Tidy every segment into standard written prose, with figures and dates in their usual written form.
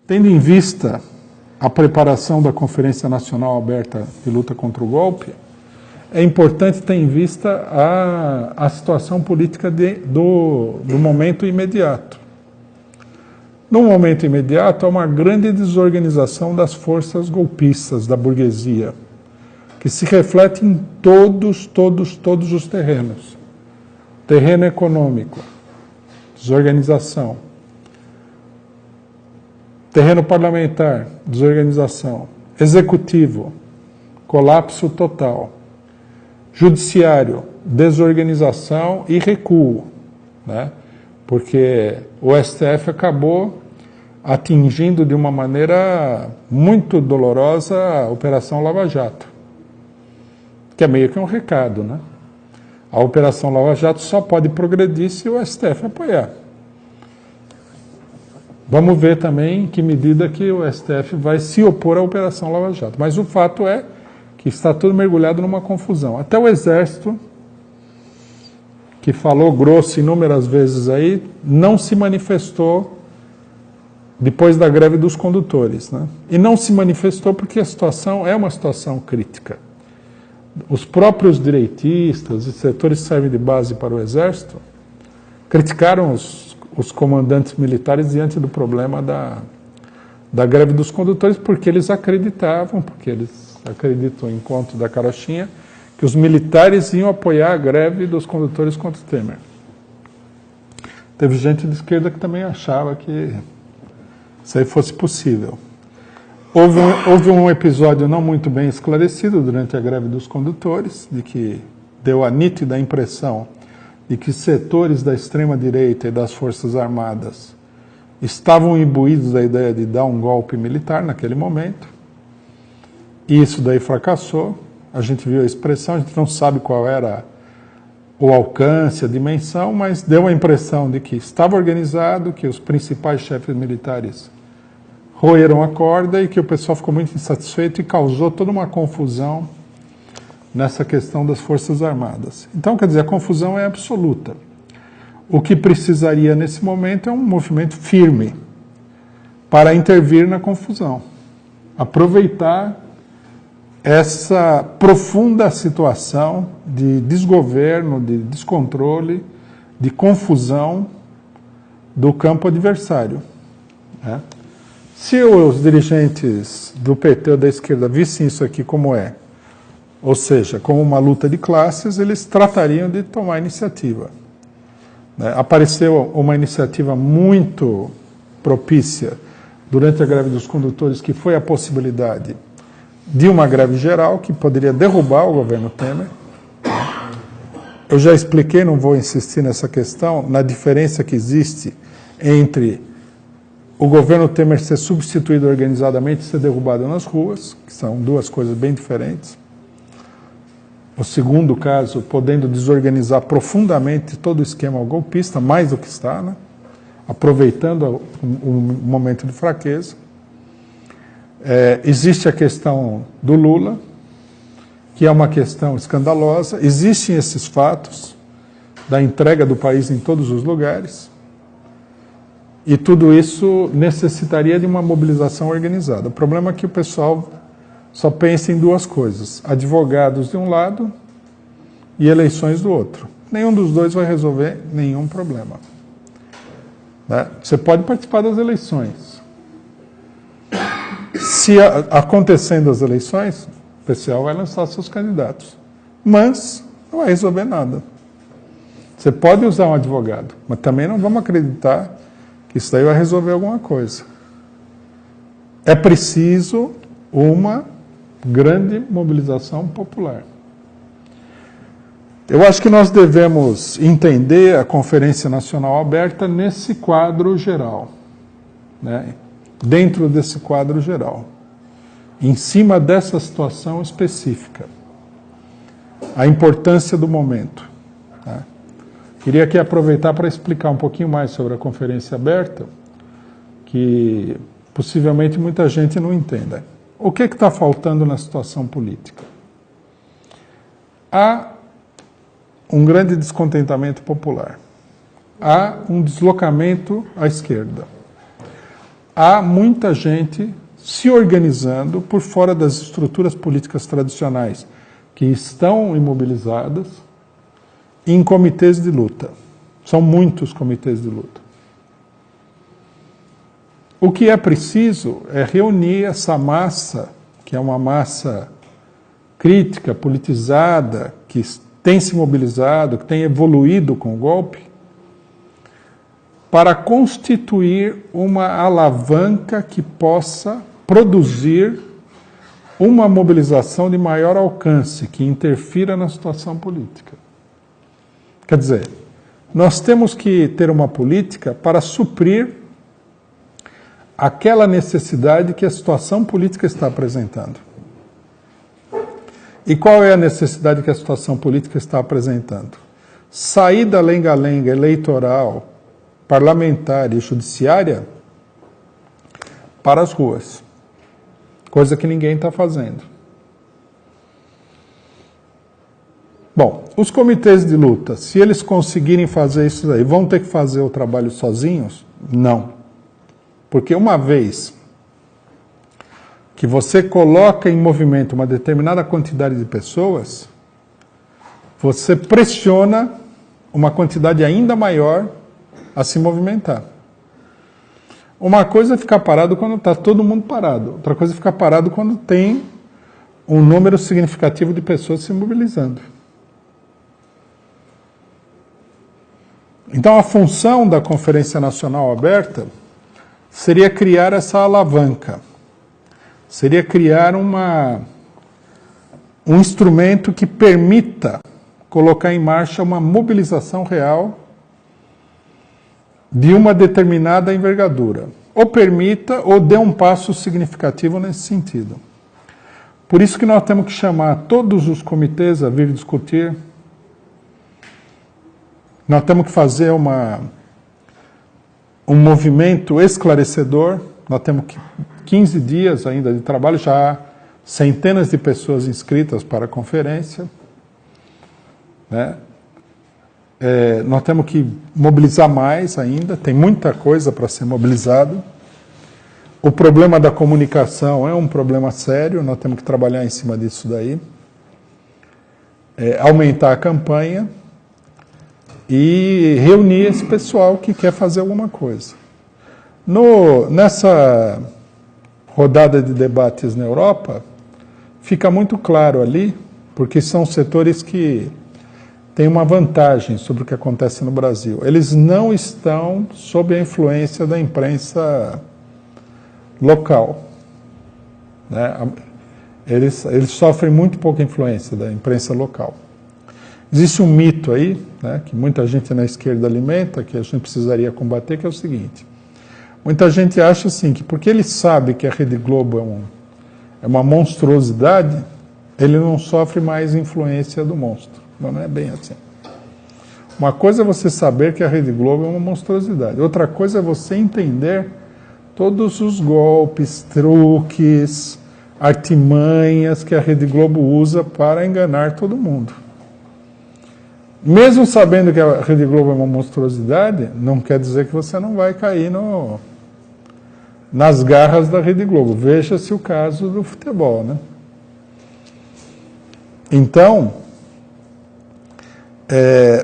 Tendo em vista a preparação da Conferência Nacional Aberta de Luta contra o Golpe, é importante ter em vista a situação política do momento imediato. No momento imediato, há uma grande desorganização das forças golpistas, da burguesia, que se reflete em todos os terrenos. Terreno econômico, desorganização. Terreno parlamentar, desorganização. Executivo, colapso total. Judiciário, desorganização e recuo, né? Porque o STF acabou atingindo de uma maneira muito dolorosa a Operação Lava Jato, que é meio que um recado, né? A Operação Lava Jato só pode progredir se o STF apoiar. Vamos ver também em que medida que o STF vai se opor à Operação Lava Jato. Mas o fato é que está tudo mergulhado numa confusão. Até o Exército, que falou grosso inúmeras vezes aí, não se manifestou depois da greve dos condutores, né? E não se manifestou porque a situação é uma situação crítica. Os próprios direitistas e setores que servem de base para o Exército criticaram os comandantes militares diante do problema da greve dos condutores, porque eles acreditavam, porque eles acreditam em conto da carochinha, que os militares iam apoiar a greve dos condutores contra o Temer. Teve gente de esquerda que também achava que isso aí fosse possível. Houve um episódio não muito bem esclarecido durante a greve dos condutores, de que deu a nítida impressão de que setores da extrema-direita e das Forças Armadas estavam imbuídos da ideia de dar um golpe militar naquele momento. E isso daí fracassou. A gente viu a expressão, a gente não sabe qual era o alcance, a dimensão, mas deu a impressão de que estava organizado, que os principais chefes militares roeram a corda e que o pessoal ficou muito insatisfeito e causou toda uma confusão nessa questão das Forças Armadas. Então, quer dizer, a confusão é absoluta. O que precisaria nesse momento é um movimento firme para intervir na confusão. Aproveitar essa profunda situação de desgoverno, de descontrole, de confusão do campo adversário, né? Se os dirigentes do PT ou da esquerda vissem isso aqui como é, ou seja, como uma luta de classes, eles tratariam de tomar iniciativa, né? Apareceu uma iniciativa muito propícia durante a greve dos condutores, que foi a possibilidade de uma greve geral que poderia derrubar o governo Temer. Eu já expliquei, não vou insistir nessa questão, na diferença que existe entre o governo Temer ser substituído organizadamente e ser derrubado nas ruas, que são duas coisas bem diferentes. O segundo caso, podendo desorganizar profundamente todo o esquema golpista, mais do que está, né? Aproveitando o momento de fraqueza. Existe a questão do Lula, que é uma questão escandalosa. Existem esses fatos da entrega do país em todos os lugares. E tudo isso necessitaria de uma mobilização organizada. O problema é que o pessoal só pensa em duas coisas: advogados de um lado e eleições do outro. Nenhum dos dois vai resolver nenhum problema, né? Você pode participar das eleições. Se acontecendo as eleições, o pessoal vai lançar seus candidatos. Mas não vai resolver nada. Você pode usar um advogado, mas também não vamos acreditar que isso daí vai resolver alguma coisa. É preciso uma grande mobilização popular. Eu acho que nós devemos entender a Conferência Nacional Aberta nesse quadro geral, né? Dentro desse quadro geral, em cima dessa situação específica, a importância do momento, tá? Queria aqui aproveitar para explicar um pouquinho mais sobre a Conferência Aberta, que possivelmente muita gente não entenda. O que está faltando na situação política? Há um grande descontentamento popular. Há um deslocamento à esquerda. há muita gente se organizando por fora das estruturas políticas tradicionais, que estão imobilizadas em comitês de luta. São muitos comitês de luta. O que é preciso é reunir essa massa, que é uma massa crítica, politizada, que tem se mobilizado, que tem evoluído com o golpe, para constituir uma alavanca que possa produzir uma mobilização de maior alcance, que interfira na situação política. Quer dizer, nós temos que ter uma política para suprir aquela necessidade que a situação política está apresentando. E qual é a necessidade que a situação política está apresentando? Sair da lenga-lenga eleitoral, parlamentar e judiciária para as ruas. Coisa que ninguém está fazendo. Bom, os comitês de luta, se eles conseguirem fazer isso aí, vão ter que fazer o trabalho sozinhos? Não. Porque uma vez que você coloca em movimento uma determinada quantidade de pessoas, você pressiona uma quantidade ainda maior a se movimentar. Uma coisa é ficar parado quando está todo mundo parado. Outra coisa é ficar parado quando tem um número significativo de pessoas se mobilizando. Então, a função da Conferência Nacional Aberta seria criar essa alavanca. Seria criar um instrumento que permita colocar em marcha uma mobilização real de uma determinada envergadura. Ou permita, ou dê um passo significativo nesse sentido. Por isso que nós temos que chamar todos os comitês a vir discutir. Nós temos que fazer um movimento esclarecedor. Nós temos 15 dias ainda de trabalho, já há centenas de pessoas inscritas para a conferência, né? Nós temos que mobilizar mais ainda, tem muita coisa para ser mobilizado. O problema da comunicação é um problema sério, nós temos que trabalhar em cima disso daí. Aumentar a campanha e reunir esse pessoal que quer fazer alguma coisa. Nessa rodada de debates na Europa, fica muito claro ali, porque são setores que têm uma vantagem sobre o que acontece no Brasil. Eles não estão sob a influência da imprensa local, né? Eles sofrem muito pouca influência da imprensa local. Existe um mito aí, né, que muita gente na esquerda alimenta, que a gente precisaria combater, que é o seguinte: muita gente acha assim, que porque ele sabe que a Rede Globo é uma monstruosidade, ele não sofre mais influência do monstro. Mas não é bem assim. Uma coisa é você saber que a Rede Globo é uma monstruosidade. Outra coisa é você entender todos os golpes, truques, artimanhas que a Rede Globo usa para enganar todo mundo. Mesmo sabendo que a Rede Globo é uma monstruosidade, não quer dizer que você não vai cair nas garras da Rede Globo. Veja-se o caso do futebol, né? Então,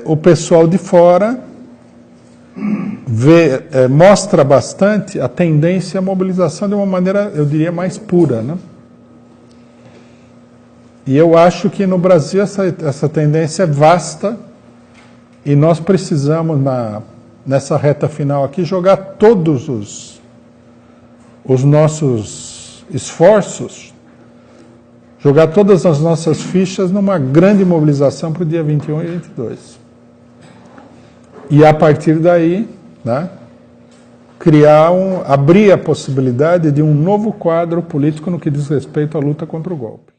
o pessoal de fora mostra bastante a tendência à mobilização de uma maneira, eu diria, mais pura, né? E eu acho que no Brasil essa tendência é vasta e nós precisamos, nessa reta final aqui, jogar todos os nossos esforços, jogar todas as nossas fichas numa grande mobilização para o dia 21 e 22. E a partir daí, né, abrir a possibilidade de um novo quadro político no que diz respeito à luta contra o golpe.